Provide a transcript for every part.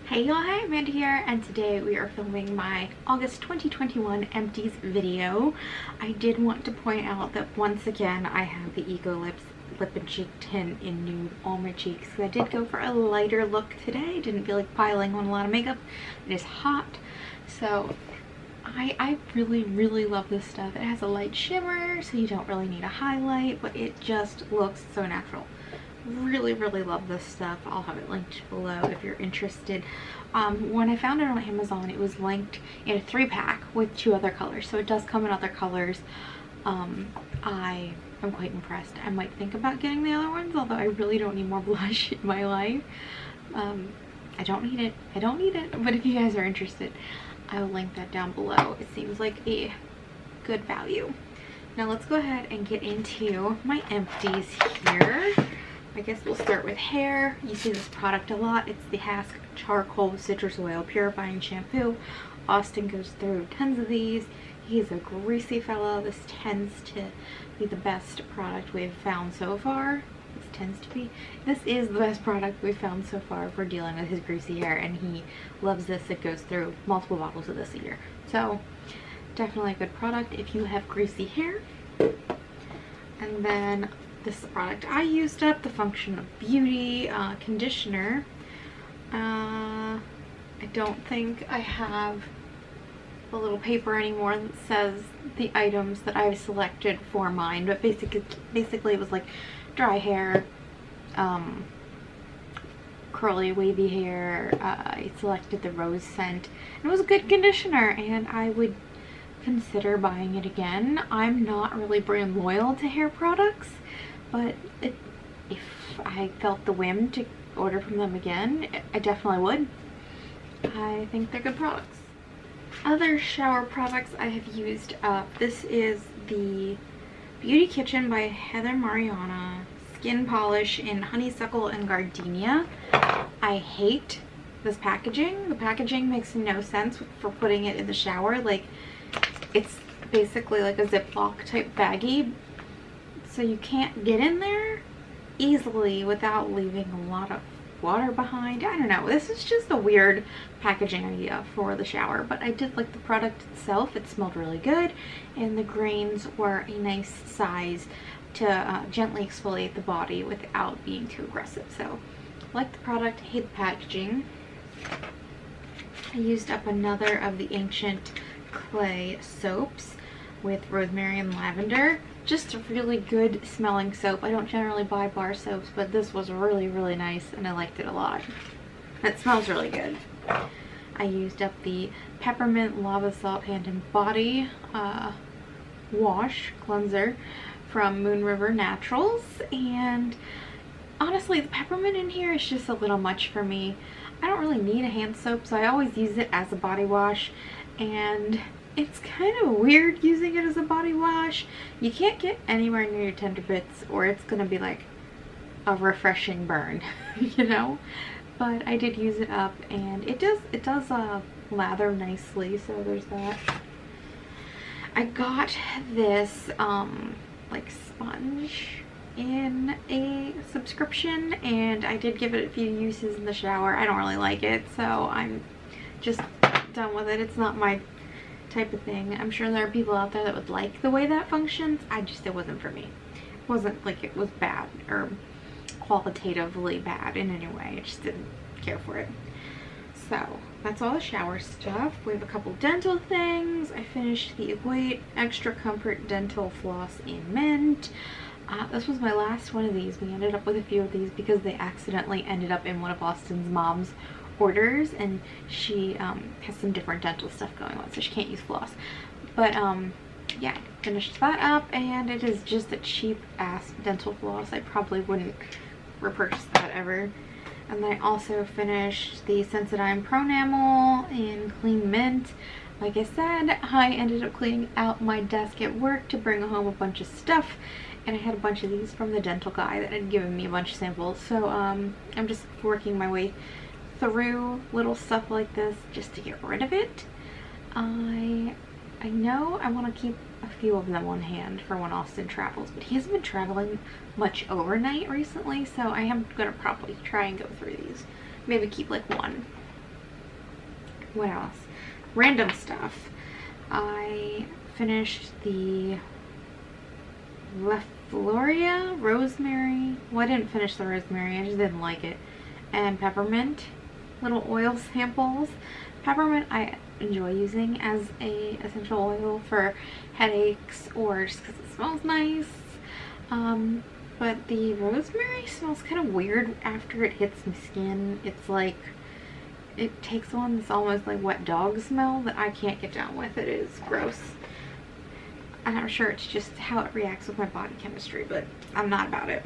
Hey y'all, hi, Amanda here, and today we are filming my August 2021 Empties video. I did want to point out that once again I have the Ego Lips Lip and Cheek Tint in nude on my cheeks. I did go for a lighter look today. Didn't feel like piling on a lot of makeup. It is hot, so I really love this stuff. It has a light shimmer, so you don't really need a highlight, but it just looks so natural. Really love this stuff. I'll have it linked below if you're interested. When I found it on Amazon, it was linked in a 3-pack with 2 other colors, so it does come in other colors. I am quite impressed. I might think about getting the other ones, although I really don't need more blush in my life. I don't need it, but if you guys are interested, I will link that down below. It seems like a good value. Now let's go ahead and get into my empties here. I guess we'll start with hair. You see this product a lot. It's the Hask Charcoal Citrus Oil Purifying Shampoo. Austin goes through tons of these. He's a greasy fella. This tends to be the best product we've found so far. This is the best product we've found so far for dealing with his greasy hair, and he loves this. It goes through multiple bottles of this a year. So definitely a good product if you have greasy hair. And then this is the product I used up, the Function of Beauty conditioner. I don't think I have the little paper anymore that says the items that I've selected for mine, but basically it was like dry hair, curly wavy hair. I selected the rose scent, and it was a good conditioner, and I would consider buying it again. I'm not really brand loyal to hair products, but if I felt the whim to order from them again, I definitely would. I think they're good products. Other shower products I have used up. This is the Beauty Kitchen by Heather Mariana Skin Polish in Honeysuckle and Gardenia. I hate this packaging. The packaging makes no sense for putting it in the shower. Like, it's basically like a Ziploc type baggie, so you can't get in there easily without leaving a lot of water behind. I don't know, this is just a weird packaging idea for the shower, but I did like the product itself. It smelled really good, and the grains were a nice size to gently exfoliate the body without being too aggressive. So I like the product, hate the packaging. I used up another of the Ancient Clay soaps with rosemary and lavender. Just a really good smelling soap. I don't generally buy bar soaps, but this was really nice, and I liked it a lot. It smells really good. I used up the Peppermint Lava Salt Hand and Body wash cleanser from Moon River Naturals, and honestly the peppermint in here is just a little much for me. I don't really need a hand soap, so I always use it as a body wash, and it's kind of weird using it as a body wash. You can't get anywhere near your tender bits, or it's gonna be like a refreshing burn, you know? But I did use it up, and it does lather nicely, so there's that. I got this like sponge in a subscription, and I did give it a few uses in the shower. I don't really like it, so I'm just done with it. It's not my type of thing. I'm sure there are people out there that would like the way that functions. It wasn't for me. It wasn't like it was bad or qualitatively bad in any way. I just didn't care for it. So that's all the shower stuff. We have a couple dental things. I finished the Equate Extra Comfort Dental Floss in Mint. This was my last one of these. We ended up with a few of these because they accidentally ended up in one of Austin's mom's orders, and she has some different dental stuff going on, so she can't use floss. But yeah, finished that up, and it is just a cheap ass dental floss. I probably wouldn't repurchase that ever. And then I also finished the Sensodyne Pro Enamel in Clean Mint. Like I said, I ended up cleaning out my desk at work to bring home a bunch of stuff, and I had a bunch of these from the dental guy that had given me a bunch of samples. So I'm just working my way through little stuff like this just to get rid of it. I know I want to keep a few of them on hand for when Austin travels, but he hasn't been traveling much overnight recently, so I am gonna probably try and go through these. Maybe keep like one. what else? Random stuff. I finished the Floria rosemary. Well, I didn't finish the rosemary, I just didn't like it. And peppermint, little oil samples. Peppermint I enjoy using as a essential oil for headaches or just because it smells nice. But the rosemary smells kind of weird after it hits my skin. It's like, it takes on this almost like wet dog smell that I can't get down with. It is gross. And I'm sure it's just how it reacts with my body chemistry, but I'm not about it.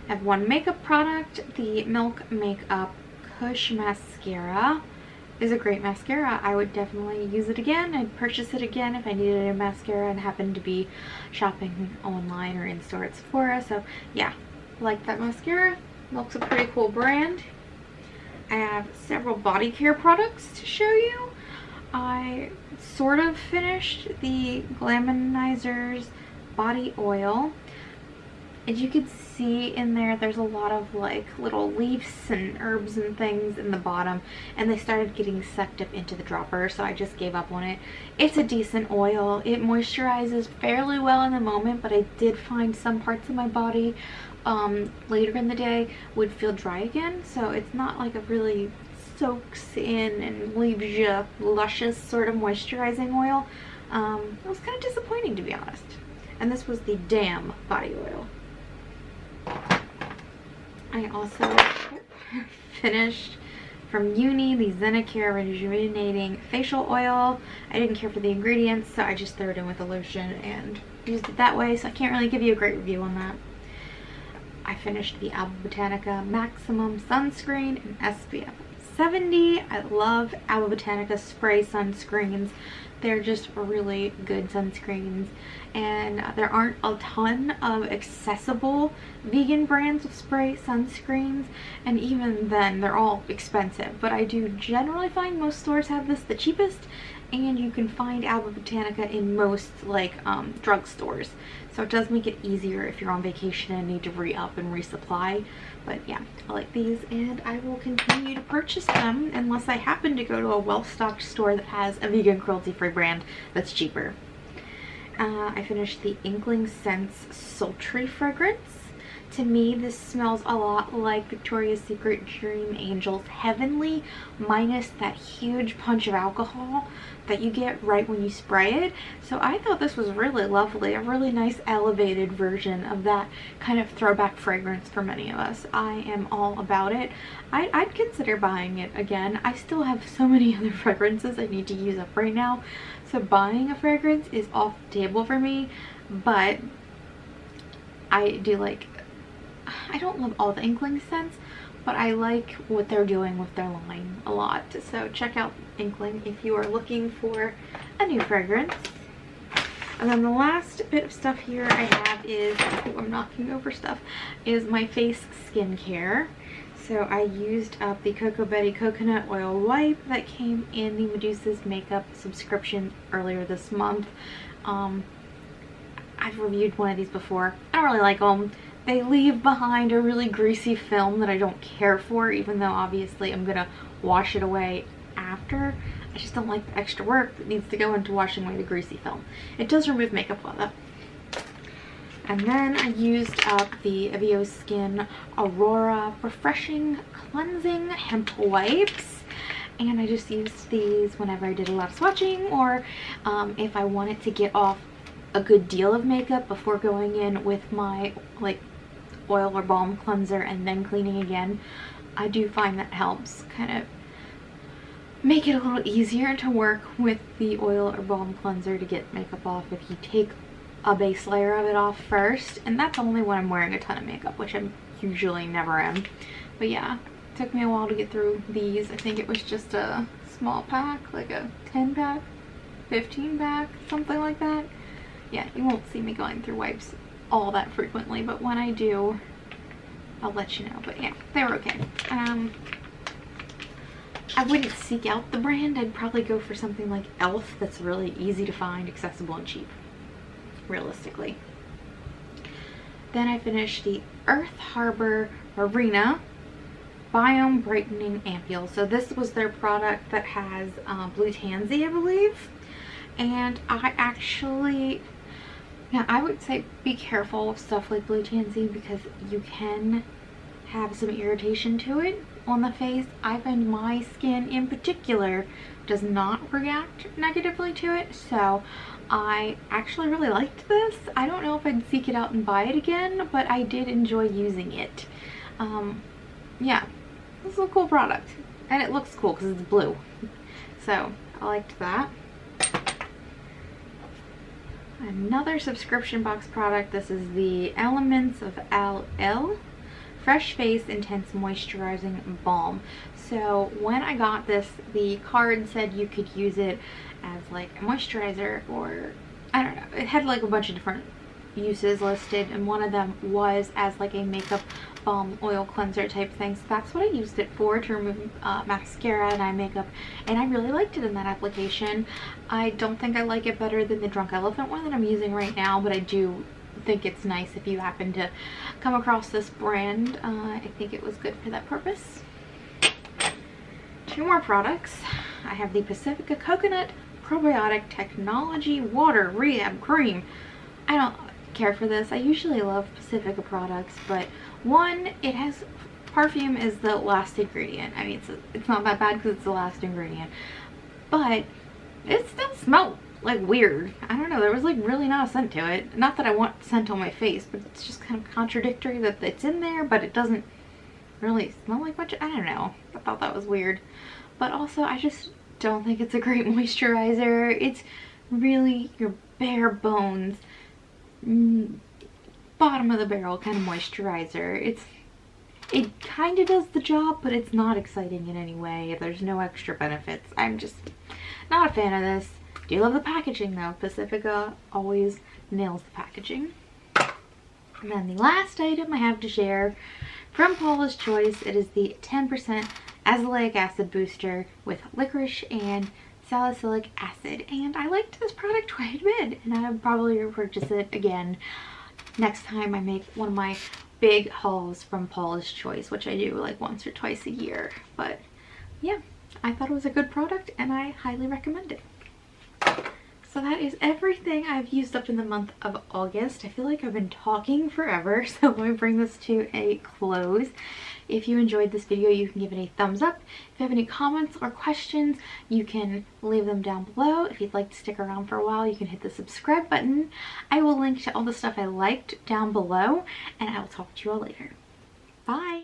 I have one makeup product. The Milk Makeup Kush Mascara is a great mascara. I would definitely use it again. I'd purchase it again if I needed a mascara and happened to be shopping online or in store at Sephora. So yeah, like that mascara. Milk's a pretty cool brand. I have several body care products to show you. I sort of finished the Glamonizer's body oil. As you can see in there, there's a lot of like little leaves and herbs and things in the bottom, and they started getting sucked up into the dropper, so I just gave up on it. It's a decent oil. It moisturizes fairly well in the moment, but I did find some parts of my body later in the day would feel dry again, so it's not like a really soaks in and leaves you luscious sort of moisturizing oil. It was kind of disappointing, to be honest. And this was the Damn body oil. I also finished from uni the Zinicare Rejuvenating facial oil. I didn't care for the ingredients, so I just threw it in with a lotion and used it that way, so I can't really give you a great review on that. I finished the Botanica Maximum Sunscreen in SPF 70. I love Botanica spray sunscreens. They're just really good sunscreens, and there aren't a ton of accessible vegan brands of spray sunscreens, and even then they're all expensive, but I do generally find most stores have this the cheapest, and you can find Botanica in most like drugstores, so it does make it easier if you're on vacation and need to re-up and resupply. But yeah, I like these, and I will continue to purchase them unless I happen to go to a well-stocked store that has a vegan cruelty-free brand that's cheaper. I finished the Inkling Scents Sultry fragrance. To me, this smells a lot like Victoria's Secret Dream Angel's Heavenly, minus that huge punch of alcohol that you get right when you spray it. So I thought this was really lovely, a really nice elevated version of that kind of throwback fragrance for many of us. I am all about it. I'd consider buying it again. I still have so many other fragrances I need to use up right now, so buying a fragrance is off the table for me, but I do like, I don't love all the Inkling scents, but I like what they're doing with their line a lot. So check out Inkling if you are looking for a new fragrance. And then the last bit of stuff here I have is, oh, I'm knocking over stuff, is my face skincare. So I used up the Cocoa Betty Coconut Oil Wipe that came in the Medusa's Makeup subscription earlier this month. I've reviewed one of these before. I don't really like them. They leave behind a really greasy film that I don't care for, even though obviously I'm gonna wash it away after. I just don't like the extra work that needs to go into washing away the greasy film. It does remove makeup well though. And then I used up the Avio Skin Aurora Refreshing Cleansing Hemp Wipes. And I just used these whenever I did a lot of swatching, or if I wanted to get off a good deal of makeup before going in with my like oil or balm cleanser and then cleaning again. I do find that helps kind of make it a little easier to work with the oil or balm cleanser to get makeup off if you take a base layer of it off first, and that's only when I'm wearing a ton of makeup, which I usually never am. But yeah, it took me a while to get through these. I think it was just a small pack, like a 10 pack, 15 pack, something like that. Yeah, you won't see me going through wipes all that frequently, but when I do, I'll let you know. But yeah, they were okay. I wouldn't seek out the brand. I'd probably go for something like e.l.f. that's really easy to find, accessible, and cheap, realistically. Then I finished the Earth Harbor Marina. Biome Brightening Ampule. So this was their product that has blue tansy, I believe. And I actually, yeah, I would say be careful with stuff like blue tansy because you can have some irritation to it on the face. I find my skin in particular does not react negatively to it, so I actually really liked this. I don't know if I'd seek it out and buy it again, but I did enjoy using it. Yeah, this is a cool product, and it looks cool because it's blue, so I liked that. Another subscription box product. This is the Elements of LL Fresh Face Intense Moisturizing Balm. So when I got this, the card said you could use it as like a moisturizer, or I don't know, it had like a bunch of different uses listed, and one of them was as like a makeup balm oil cleanser type thing. So that's what I used it for, to remove mascara and eye makeup, and I really liked it in that application. I don't think I like it better than the Drunk Elephant one that I'm using right now, but I do think it's nice if you happen to come across this brand. I think it was good for that purpose. Two more products. I have the Pacifica Coconut Probiotic Technology Water Rehab Cream. I don't care for this. I usually love Pacifica products, but one, it has perfume is the last ingredient. I mean, it's not that bad because it's the last ingredient, but it still smelled like weird. I don't know, there was like really not a scent to it. Not that I want scent on my face, but it's just kind of contradictory that it's in there, but it doesn't really smell like much. I don't know, I thought that was weird. But also, I just don't think it's a great moisturizer. It's really your bare bones, bottom of the barrel kind of moisturizer. It kind of does the job, but it's not exciting in any way. There's no extra benefits. I'm just not a fan of this. Do love the packaging though. Pacifica always nails the packaging. And then the last item I have to share from Paula's Choice, it is the 10% Azolic acid booster with licorice and salicylic acid, and I liked this product quite a bit, and I would probably repurchase it again next time I make one of my big hauls from Paula's Choice, which I do like once or twice a year. But yeah, I thought it was a good product and I highly recommend it. So that is everything I've used up in the month of August. I feel like I've been talking forever, so let me bring this to a close. If you enjoyed this video, you can give it a thumbs up. If you have any comments or questions, you can leave them down below. If you'd like to stick around for a while, you can hit the subscribe button. I will link to all the stuff I liked down below, and I will talk to you all later. Bye!